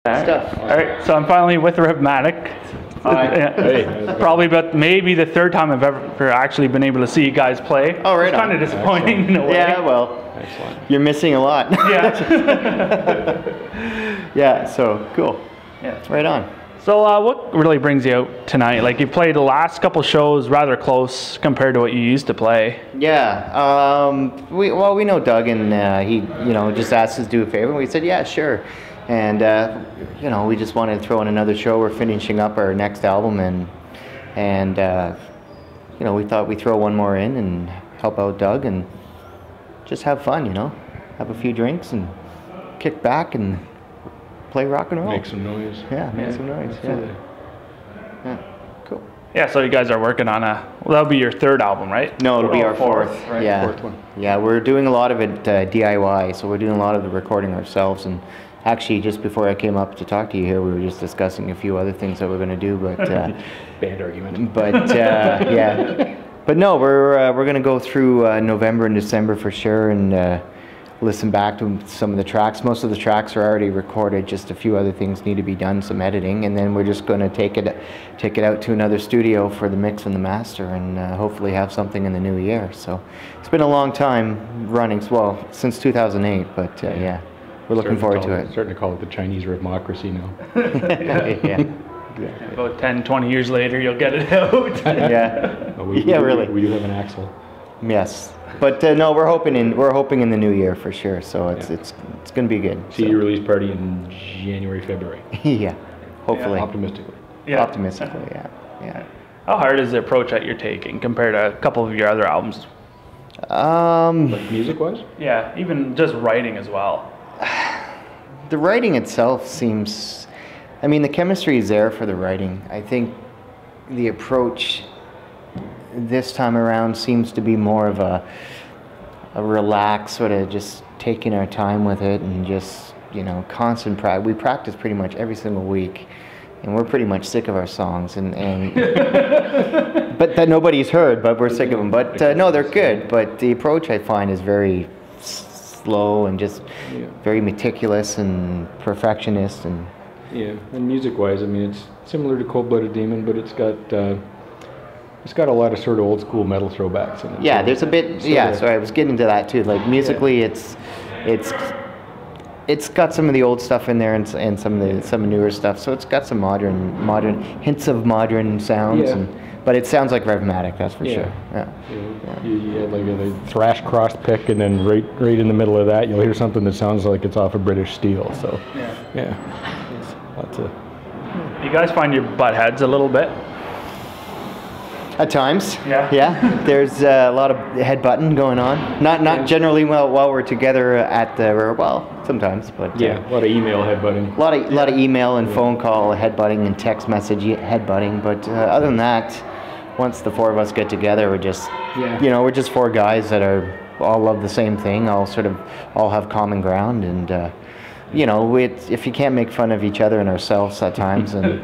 Stuff. All right, so I'm finally with Revmatic. Hey. Probably about maybe the third time I've ever actually been able to see you guys play. Oh, right It's kind of disappointing in a way. Yeah, well, Excellent. you're missing a lot. Yeah. Yeah, so cool. Yeah. Right on. So what really brings you out tonight? Like you played the last couple shows rather close compared to what you used to play. Yeah, we know Doug, and he just asked us to do a favor, and we said yeah, sure. And we just wanted to throw in another show. We're finishing up our next album, and we thought we'd throw one more in and help out Doug and just have fun, have a few drinks and kick back and play rock and roll. Make some noise. Yeah, make some noise. Yeah, cool. Yeah, so you guys are working on that'll be your third album, right? No, it'll be our fourth. Right? Yeah, Fourth one. Yeah, we're doing a lot of it DIY, so we're doing a lot of the recording ourselves. And actually, just before I came up to talk to you here, we were just discussing a few other things that we're going to do, but Band argument. but yeah. But no, we're going to go through November and December for sure, and listen back to some of the tracks. Most of the tracks are already recorded. Just a few other things need to be done, some editing, and then we're just going to take it out to another studio for the mix and the master, and hopefully have something in the new year. So it's been a long time running. Well, since 2008, but yeah, we're looking forward to it. Starting to call it the Chinese Revmocracy now. Yeah. About 10, 20 years later, you'll get it out. Yeah. Really. We do have an Axel. Yes, but no, we're hoping in the new year for sure. So it's going to be good. CD release party in January, February. Yeah, hopefully. Optimistically. Yeah. Optimistically, yeah. How hard is the approach that you're taking compared to a couple of your other albums? Like music-wise? Yeah, even just writing as well. The writing itself seems, the chemistry is there for the writing. I think the approach this time around seems to be more of a relaxed sort of just taking our time with it and just, constant practice. We practice pretty much every single week, and we're pretty much sick of our songs, and but that nobody's heard, but we're sick of them. But no, they're good. But the approach I find is very slow and just very meticulous and perfectionist. And yeah, and music-wise, it's similar to Cold-Blooded Demon, but it's got a lot of sort of old school metal throwbacks in it. Yeah, there's a bit. Sorry, I was getting to that too. Like musically, it's got some of the old stuff in there and some newer stuff. So it's got some modern hints of modern sounds. Yeah. But it sounds like Revmatic, that's for sure. Yeah. You had like a thrash cross pick, and then right in the middle of that, you'll hear something that sounds like it's off of British Steel. So yeah. Lots of. You guys find your butt heads a little bit? At times. Yeah. Yeah. There's a lot of headbutting going on. Not generally while we're together at sometimes, but a lot of email headbutting. A lot of email and phone call headbutting and text message headbutting. But other than that, once the four of us get together, we're just we're just four guys that all love the same thing. All have common ground, and if you can't make fun of each other and ourselves at times, and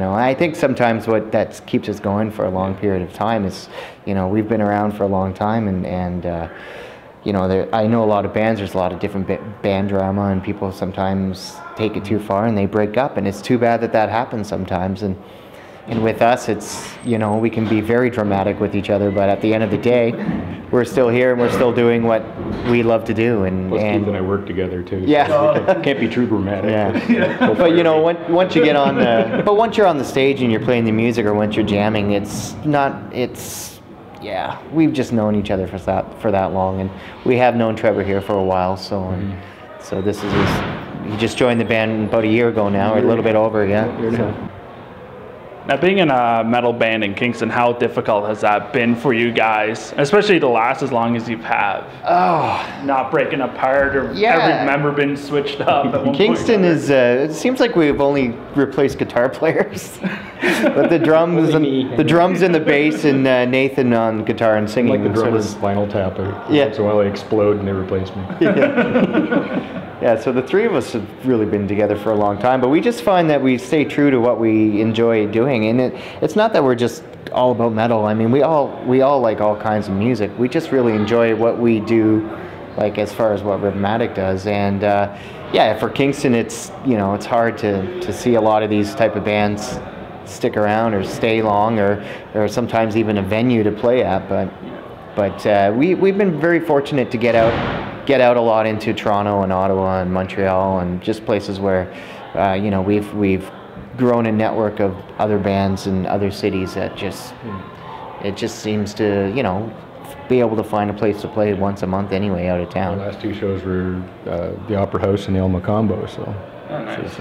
I think sometimes what that keeps us going for a long period of time is, we've been around for a long time, and I know a lot of bands. There's a lot of different band drama, and people sometimes take it too far and they break up, and it's too bad that happens sometimes. And with us, it's we can be very dramatic with each other, but at the end of the day, we're still here and we're still doing what we love to do. And Keith and I work together too. Yeah, so can't be too dramatic. Yeah. But once you get on once you're on the stage and you're playing the music, or once you're jamming, we've just known each other for that long, and we have known Trevor here for a while. So so this is he just joined the band about a year ago now, or a little bit over. Now, being in a metal band in Kingston, how difficult has that been for you guys, especially to last as long as you have? Oh, not breaking apart, or every member been switched up at one Kingston point. it seems like we've only replaced guitar players, but the drums and the bass, and Nathan on guitar and singing. Like the drummer's Spinal Tap. Once in a while they explode and they replace me. Yeah, so the three of us have really been together for a long time, but we just find that we stay true to what we enjoy doing, and it's not that we're just all about metal. We all like all kinds of music. We just really enjoy what we do, like as far as what Revmatic does, and yeah, for Kingston, it's it's hard to see a lot of these type of bands stick around or stay long, or sometimes even a venue to play at. But we've been very fortunate to get out a lot into Toronto and Ottawa and Montreal and just places where we've grown a network of other bands in other cities that it just seems to be able to find a place to play once a month anyway out of town. The last 2 shows were the Opera House and the El Macombo, so. Oh, nice.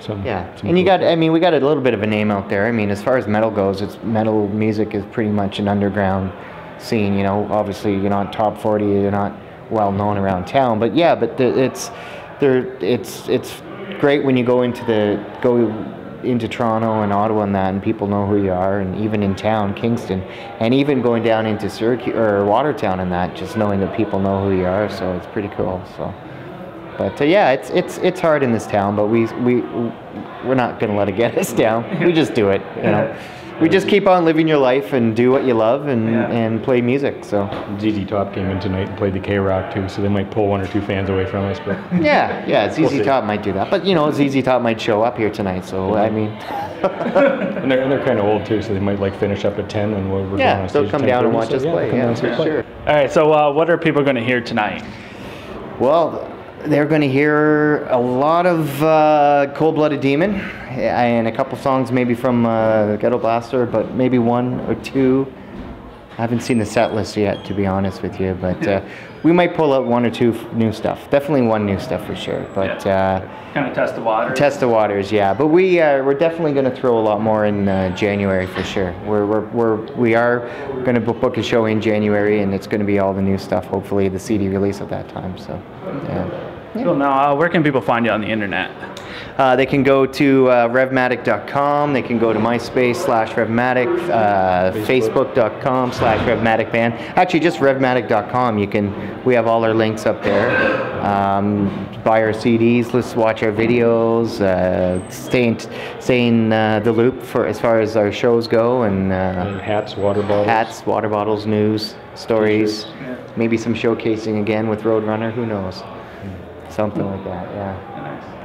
Some and we got a little bit of a name out there. I mean, as far as metal goes, metal music is pretty much an underground scene. Obviously you're not top 40, you're not well known around town, but it's great when you go into Toronto and Ottawa and that, and people know who you are, and even in town, Kingston, and even going down into Syracuse or Watertown and that, just knowing that people know who you are, so it's pretty cool. So, but it's hard in this town, but we're not gonna let it get us down. We just do it, We just keep on living your life and do what you love and play music. So ZZ Top came in tonight and played the K-Rock too, so they might pull 1 or 2 fans away from us. But ZZ Top might do that, but ZZ Top might show up here tonight. So I mean, and they're kind of old too, so they might finish up at 10 and we're going on stage they'll come down and watch us play. Yeah, for sure. All right, so what are people going to hear tonight? Well, they're going to hear a lot of Cold-Blooded Demon and a couple songs maybe from Ghetto Blaster, but maybe 1 or 2. I haven't seen the set list yet, to be honest with you, but we might pull out 1 or 2 new stuff. Definitely 1 new stuff for sure. But kind of test the waters. Test the waters, yeah. But we're definitely going to throw a lot more in January for sure. We are going to book a show in January, and it's going to be all the new stuff. Hopefully, the CD release at that time. So, yeah. Cool. Now, where can people find you on the internet? They can go to Revmatic.com. They can go to MySpace/Revmatic, Facebook.com/Revmatic Band. Actually, just Revmatic.com. We have all our links up there. Buy our CDs. Let's watch our videos. Stay in the loop for as far as our shows go, and hats, water bottles. Hats, water bottles, news, stories. Maybe some showcasing again with Roadrunner. Who knows? Something like that,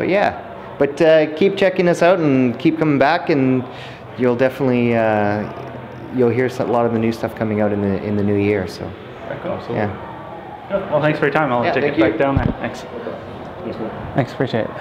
yeah. But keep checking us out and keep coming back, and you'll definitely you'll hear a lot of the new stuff coming out in the new year. So, cool. Yeah. Well, thanks for your time. I'll take it back down there. Thanks. Thanks, appreciate it.